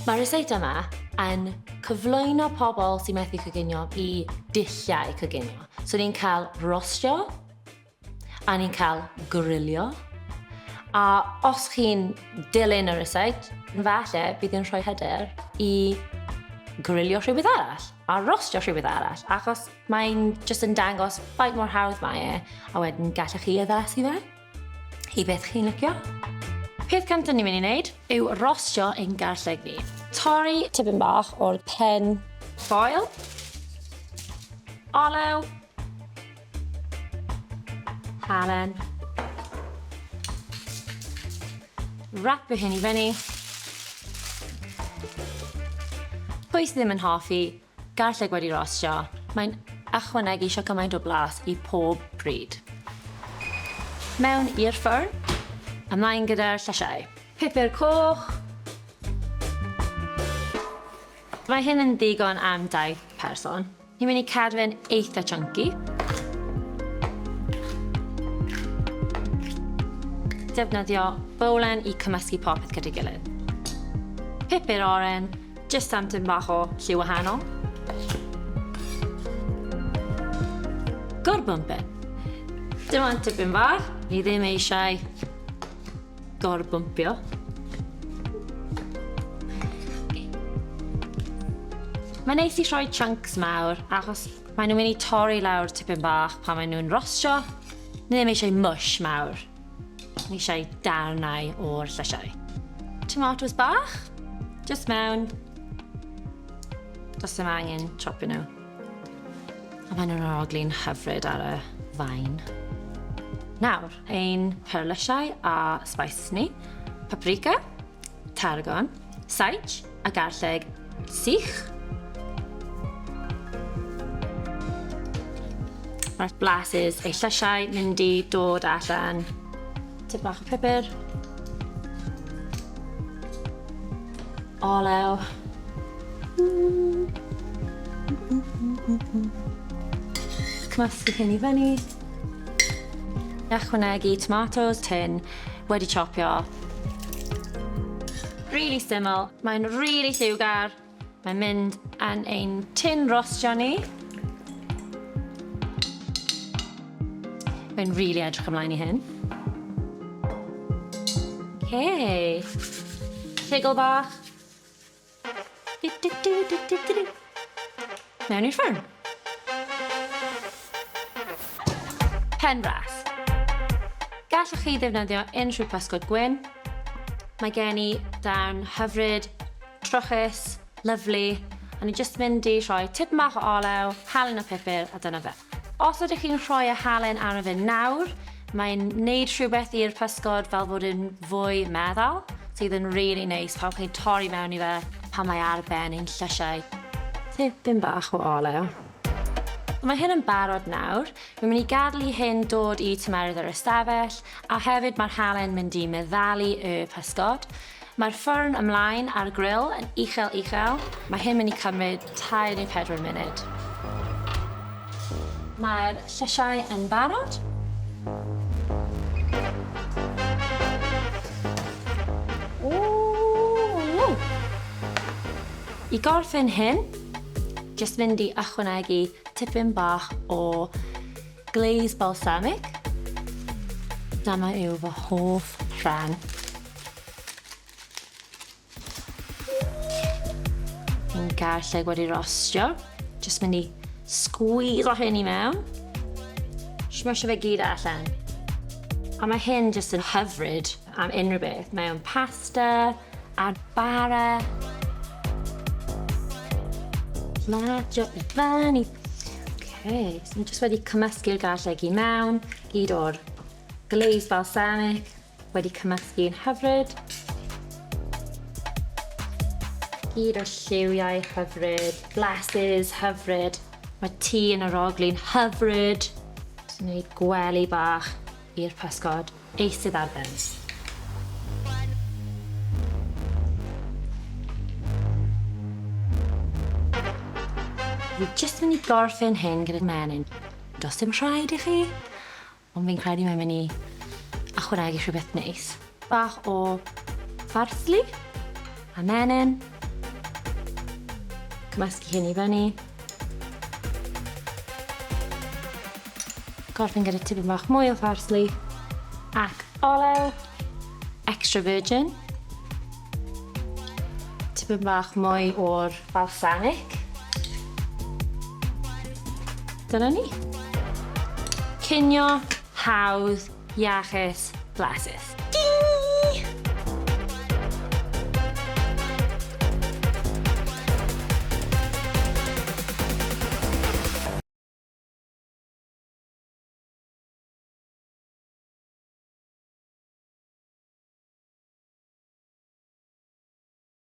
Mae'r rysáit yma yn cyflwyno pobl sy'n methu coginio i dulliau coginio. So ni'n cael rostio, a ni'n cael grilio. A os chi'n dilyn y rysáit, falle bydd yn rhoi hyder i grilio rhywbeth arall, a rostio rhywbeth arall, achos mae'n jyst yn dangos faint mor hawdd mae a wedyn gallech chi addasu fe i beth chi'n licio. Peth cyntaf ni'n mynd i wneud yw rostio ein garlleg ni. Torri tipyn bach o'r pen foil, olew, halen, wrapio hyn i fyny. Pwy sydd ddim yn hoffi garlleg wedi rostio, mae'n ychwanegu eisiau cymaint o blas i pob pryd. Mewn i'r ffwrn, ymlaen gyda'r llysiau. Pupur coch. Mae hyn yn ddigon am 2 person. Ni'n mynd i cadw fe'n eitha chunky. Defnyddio bowlen i cymysgu popeth gyda'i gilydd. Pupur oren, jyst am tym bach o lliw wahanol. Gorbumpyn. Dim ond tipyn bach, ni ddim eisiau gorbumpio. Mae'n neis i rhoi chunks mawr, achos maen nhw'n mynd i torri lawr tipyn bach pan maen nhw'n rostio. Ni ddim eisiau mush mawr. Ni eisiau darnau o'r llysiau. Tomatos bach, just mewn. Does ddim angen chopio nhw. A maen nhw'n aroglu'n hyfryd ar y fain. Nawr, ein perlysiau a spices ni. Paprika, tarragon, saich a garlleg sych. Mae'r blasus ei llysiau mynd i dod allan. Tip bach o pupur. Olew. Cymysgu hyn i fyny. Ychwanegu tomatos tin wedi chopio. Really syml. Mae'n really lliwgar. Mae'n mynd yn ein tin rostio ni. Mae'n really edrych ymlaen i hyn. Okay. Tigl bach. Mewn i'r ffwrn. Penfras. Gallwch chi ddefnyddio unrhyw pysgod gwyn. Mae gen i dawn hyfryd, trwchus, lyflu, a ni jyst mynd i rhoi tipyn bach o olew, halen o pupur, a dyna fe. Os ydych chi'n rhoi y halen ar y fe nawr, mae'n neud rhywbeth i'r pysgod fel fod yn fwy meddal, sydd yn really neis pan chi'n torri mewn i fe pan mae ar ben ein llysiau. Tipyn bach o olew. Mae hyn yn barod nawr. Mae'n mynd i gadael i hyn dod i tymerydd yr ystafell, a hefyd mae'r halen mynd i meddalu y pysgod. Mae'r ffwrn ymlaen ar y grill yn uchel. Mae hyn mynd i cymryd 3 neu 4 munud. Mae'r llysiau yn barod. I gorffen hyn, jyst mynd i ychwanegu tipyn bach o glaze balsamic. Dyma yw fy hoff rhan. Yn garlleg wedi rostio. Jyst mynd i squeeze o hyn i mewn. Smysio fe gyd allan. A mae hyn jyst yn hyfryd am unrhyw beth. Mewn pasta, ar bara. Ladio i fyny. Okay, so ni jyst wedi cymysgu'r garlleg i mewn. Gyd o'r glaze balsamic. Wedi cymysgu'n hyfryd. Gyd o'r lliwiau hyfryd. Blasus hyfryd. Mae tŷ yn aroglu'n hyfryd. So wneud gwely bach i'r pysgod eisydd ar ben. Fi jyst mynd i gorffen hyn gyda'r menyn. Does dim rhaid i chi, ond fi'n credu mae'n mynd i ychwanegu rhywbeth neis. Bach o parsley, a menyn, Cymysgu hyn i fyny. Gorffen gyda tipyn bach mwy o parsley ac olew, extra virgin. Tipyn bach mwy o'r balsamic. Dyna ni. Cinio, hawdd, iachus, blasus.